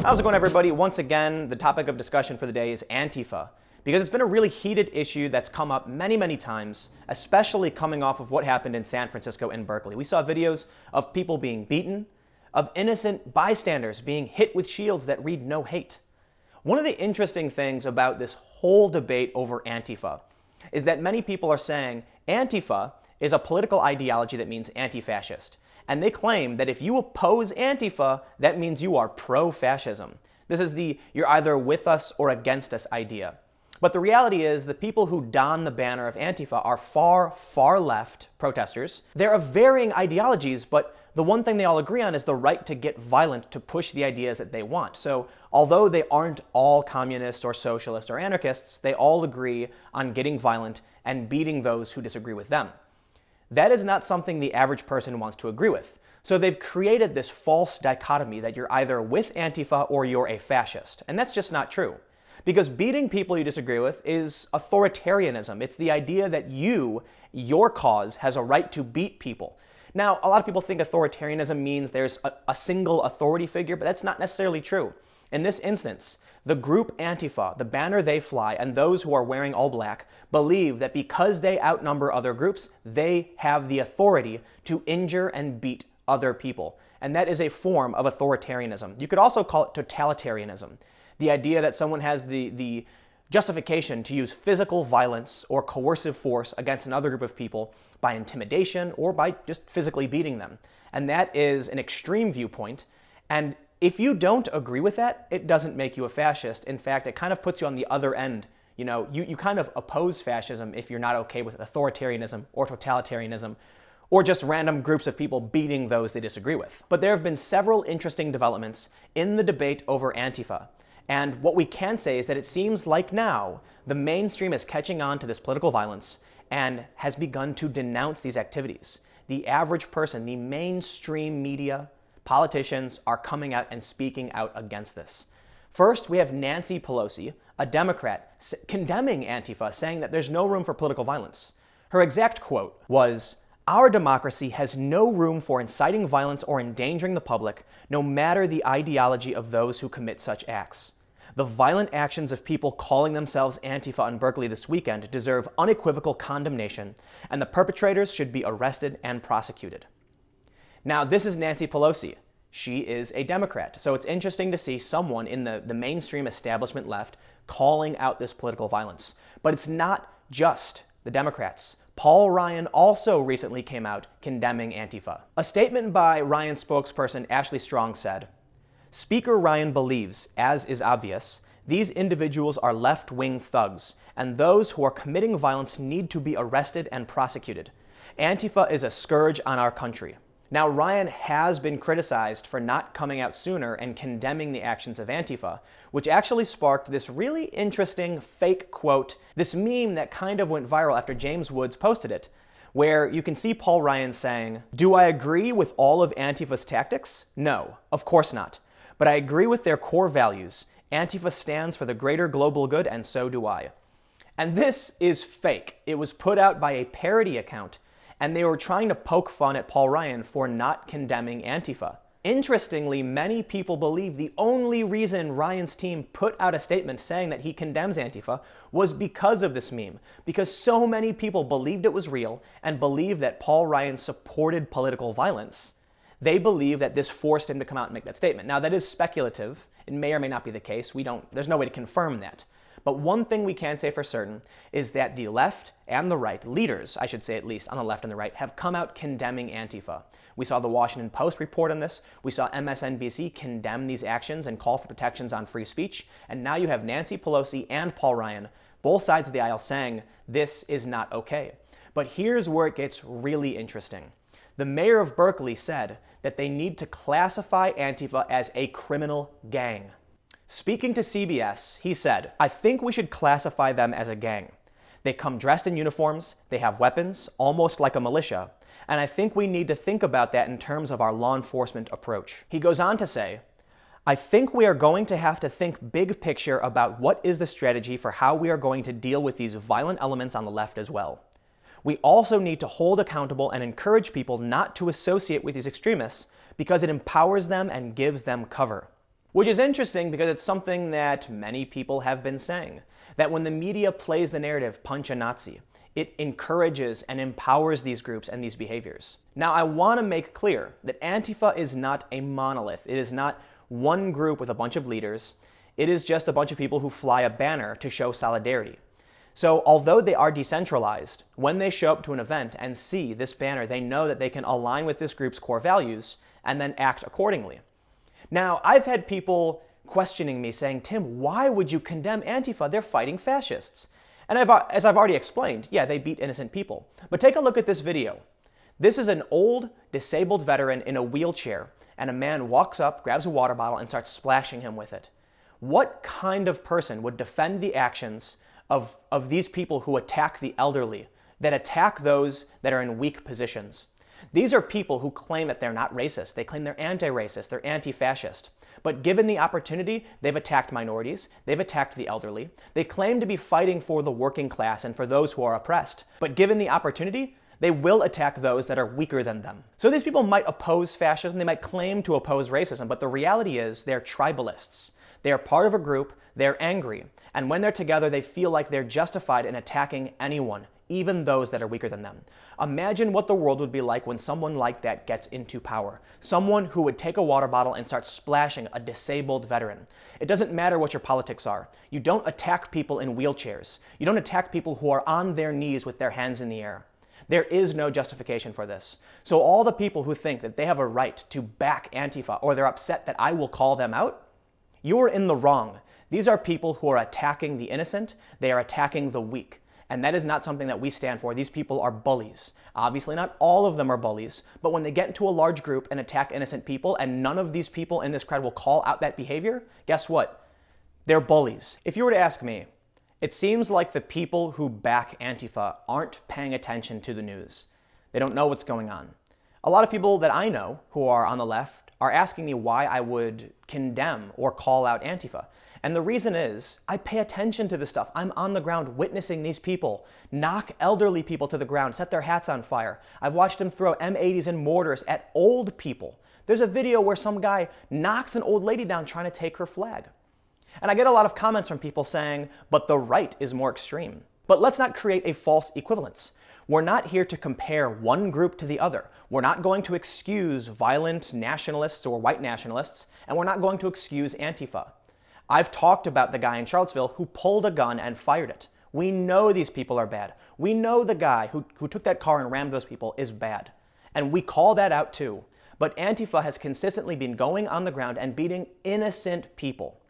How's it going, everybody? Once again, the topic of discussion for the day is Antifa, because it's been a really heated issue that's come up many, many times, especially coming off of what happened in San Francisco and Berkeley. We saw videos of people being beaten, of innocent bystanders being hit with shields that read "No hate." One of the interesting things about this whole debate over Antifa is that many people are saying Antifa is a political ideology that means anti-fascist. And they claim that if you oppose Antifa, that means you are pro-fascism. This is the "you're either with us or against us" idea. But the reality is the people who don the banner of Antifa are far, far left protesters. They're of varying ideologies, but the one thing they all agree on is the right to get violent to push the ideas that they want. So although they aren't all communists or socialists or anarchists, they all agree on getting violent and beating those who disagree with them. That is not something the average person wants to agree with. So they've created this false dichotomy that you're either with Antifa or you're a fascist. And that's just not true. Because beating people you disagree with is authoritarianism. It's the idea that your cause, has a right to beat people. Now, a lot of people think authoritarianism means there's a single authority figure, but that's not necessarily true. In this instance, the group Antifa, the banner they fly, and those who are wearing all black believe that because they outnumber other groups, they have the authority to injure and beat other people. And that is a form of authoritarianism. You could also call it totalitarianism. The idea that someone has the justification to use physical violence or coercive force against another group of people by intimidation or by just physically beating them. And that is an extreme viewpoint. And if you don't agree with that, it doesn't make you a fascist. In fact, it kind of puts you on the other end. You kind of oppose fascism if you're not okay with authoritarianism or totalitarianism, or just random groups of people beating those they disagree with. But there have been several interesting developments in the debate over Antifa. And what we can say is that it seems like now the mainstream is catching on to this political violence and has begun to denounce these activities. The average person, the mainstream media, politicians are coming out and speaking out against this. First, we have Nancy Pelosi, a Democrat, condemning Antifa, saying that there's no room for political violence. Her exact quote was, "Our democracy has no room for inciting violence or endangering the public, no matter the ideology of those who commit such acts. The violent actions of people calling themselves Antifa in Berkeley this weekend deserve unequivocal condemnation, and the perpetrators should be arrested and prosecuted." Now, this is Nancy Pelosi. She is a Democrat. So it's interesting to see someone in the mainstream establishment left calling out this political violence. But it's not just the Democrats. Paul Ryan also recently came out condemning Antifa. A statement by Ryan's spokesperson Ashley Strong said, "Speaker Ryan believes, as is obvious, these individuals are left-wing thugs, and those who are committing violence need to be arrested and prosecuted. Antifa is a scourge on our country." Now, Ryan has been criticized for not coming out sooner and condemning the actions of Antifa, which actually sparked this really interesting fake quote, this meme that kind of went viral after James Woods posted it, where you can see Paul Ryan saying, "Do I agree with all of Antifa's tactics? No, of course not. But I agree with their core values. Antifa stands for the greater global good, and so do I." And this is fake. It was put out by a parody account, and they were trying to poke fun at Paul Ryan for not condemning Antifa. Interestingly, many people believe the only reason Ryan's team put out a statement saying that he condemns Antifa was because of this meme, because so many people believed it was real and believed that Paul Ryan supported political violence. They believe that this forced him to come out and make that statement. Now, that is speculative. It may or may not be the case. There's no way to confirm that. But one thing we can say for certain is that the left and the right, leaders, I should say at least, on the left and the right, have come out condemning Antifa. We saw the Washington Post report on this. We saw MSNBC condemn these actions and call for protections on free speech. And now you have Nancy Pelosi and Paul Ryan, both sides of the aisle, saying this is not okay. But here's where it gets really interesting. The mayor of Berkeley said that they need to classify Antifa as a criminal gang. Speaking to CBS, he said, "I think we should classify them as a gang. They come dressed in uniforms, they have weapons, almost like a militia, and I think we need to think about that in terms of our law enforcement approach." He goes on to say, "I think we are going to have to think big picture about what is the strategy for how we are going to deal with these violent elements on the left as well. We also need to hold accountable and encourage people not to associate with these extremists because it empowers them and gives them cover." Which is interesting because it's something that many people have been saying, that when the media plays the narrative, punch a Nazi, it encourages and empowers these groups and these behaviors. Now, I want to make clear that Antifa is not a monolith. It is not one group with a bunch of leaders. It is just a bunch of people who fly a banner to show solidarity. So although they are decentralized, when they show up to an event and see this banner, they know that they can align with this group's core values and then act accordingly. Now, I've had people questioning me saying, Tim, why would you condemn Antifa? They're fighting fascists. And as I've already explained, yeah, they beat innocent people. But take a look at this video. This is an old, disabled veteran in a wheelchair, and a man walks up, grabs a water bottle, and starts splashing him with it. What kind of person would defend the actions of these people who attack the elderly, that attack those that are in weak positions? These are people who claim that they're not racist. They claim they're anti-racist, they're anti-fascist. But given the opportunity, they've attacked minorities, they've attacked the elderly. They claim to be fighting for the working class and for those who are oppressed. But given the opportunity, they will attack those that are weaker than them. So these people might oppose fascism, they might claim to oppose racism, but the reality is they're tribalists. They are part of a group, they're angry, and when they're together, they feel like they're justified in attacking anyone, even those that are weaker than them. Imagine what the world would be like when someone like that gets into power. Someone who would take a water bottle and start splashing a disabled veteran. It doesn't matter what your politics are. You don't attack people in wheelchairs. You don't attack people who are on their knees with their hands in the air. There is no justification for this. So all the people who think that they have a right to back Antifa, or they're upset that I will call them out, you're in the wrong. These are people who are attacking the innocent. They are attacking the weak. And that is not something that we stand for. These people are bullies. Obviously, not all of them are bullies, but when they get into a large group and attack innocent people, and none of these people in this crowd will call out that behavior, guess what? They're bullies. If you were to ask me, it seems like the people who back Antifa aren't paying attention to the news. They don't know what's going on. A lot of people that I know who are on the left are asking me why I would condemn or call out Antifa. And the reason is, I pay attention to this stuff. I'm on the ground witnessing these people knock elderly people to the ground, set their hats on fire. I've watched them throw M80s and mortars at old people. There's a video where some guy knocks an old lady down trying to take her flag. And I get a lot of comments from people saying, but the right is more extreme. But let's not create a false equivalence. We're not here to compare one group to the other. We're not going to excuse violent nationalists or white nationalists, and we're not going to excuse Antifa. I've talked about the guy in Charlottesville who pulled a gun and fired it. We know these people are bad. We know the guy who took that car and rammed those people is bad. And we call that out too. But Antifa has consistently been going on the ground and beating innocent people.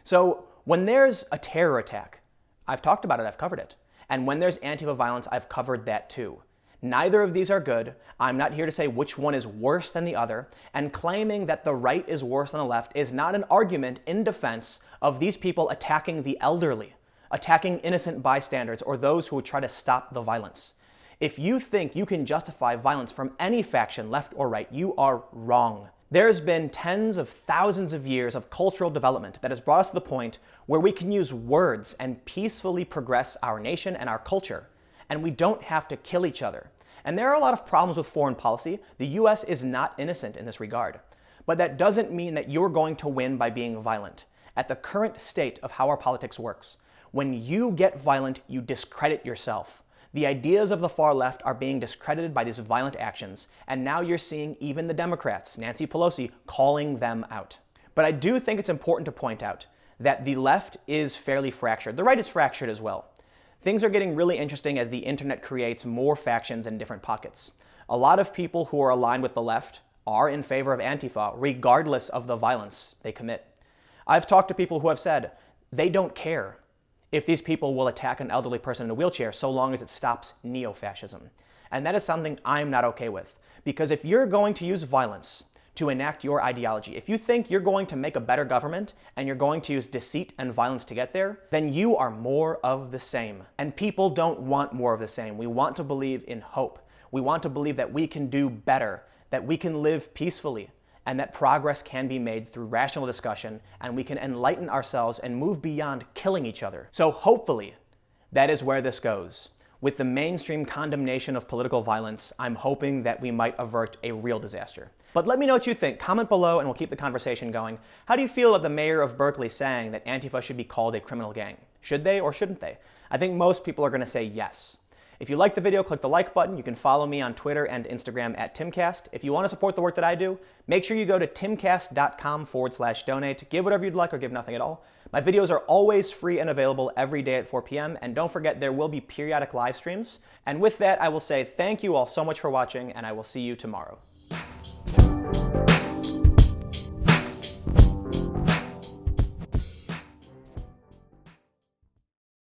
So when there's a terror attack, I've talked about it, I've covered it. And when there's Antifa violence, I've covered that too. Neither of these are good. I'm not here to say which one is worse than the other, and claiming that the right is worse than the left is not an argument in defense of these people attacking the elderly, attacking innocent bystanders, or those who would try to stop the violence. If you think you can justify violence from any faction, left or right, you are wrong. There's been tens of thousands of years of cultural development that has brought us to the point where we can use words and peacefully progress our nation and our culture, and we don't have to kill each other. And there are a lot of problems with foreign policy. The US is not innocent in this regard. But that doesn't mean that you're going to win by being violent. At the current state of how our politics works, when you get violent, you discredit yourself. The ideas of the far left are being discredited by these violent actions, and now you're seeing even the Democrats, Nancy Pelosi, calling them out. But I do think it's important to point out that the left is fairly fractured. The right is fractured as well. Things are getting really interesting as the internet creates more factions in different pockets. A lot of people who are aligned with the left are in favor of Antifa, regardless of the violence they commit. I've talked to people who have said they don't care if these people will attack an elderly person in a wheelchair so long as it stops neo-fascism. And that is something I'm not okay with. Because if you're going to use violence to enact your ideology, if you think you're going to make a better government and you're going to use deceit and violence to get there, then you are more of the same. And people don't want more of the same. We want to believe in hope. We want to believe that we can do better, that we can live peacefully, and that progress can be made through rational discussion, and we can enlighten ourselves and move beyond killing each other. So hopefully, that is where this goes. with the mainstream condemnation of political violence, I'm hoping that we might avert a real disaster. But let me know what you think. Comment below and we'll keep the conversation going. How do you feel about the mayor of Berkeley saying that Antifa should be called a criminal gang? Should they or shouldn't they? I think most people are going to say yes. If you liked the video, click the like button. You can follow me on Twitter and Instagram at Timcast. If you want to support the work that I do, make sure you go to timcast.com/donate. Give whatever you'd like or give nothing at all. My videos are always free and available every day at 4 p.m. And don't forget, there will be periodic live streams. And with that, I will say thank you all so much for watching, and I will see you tomorrow.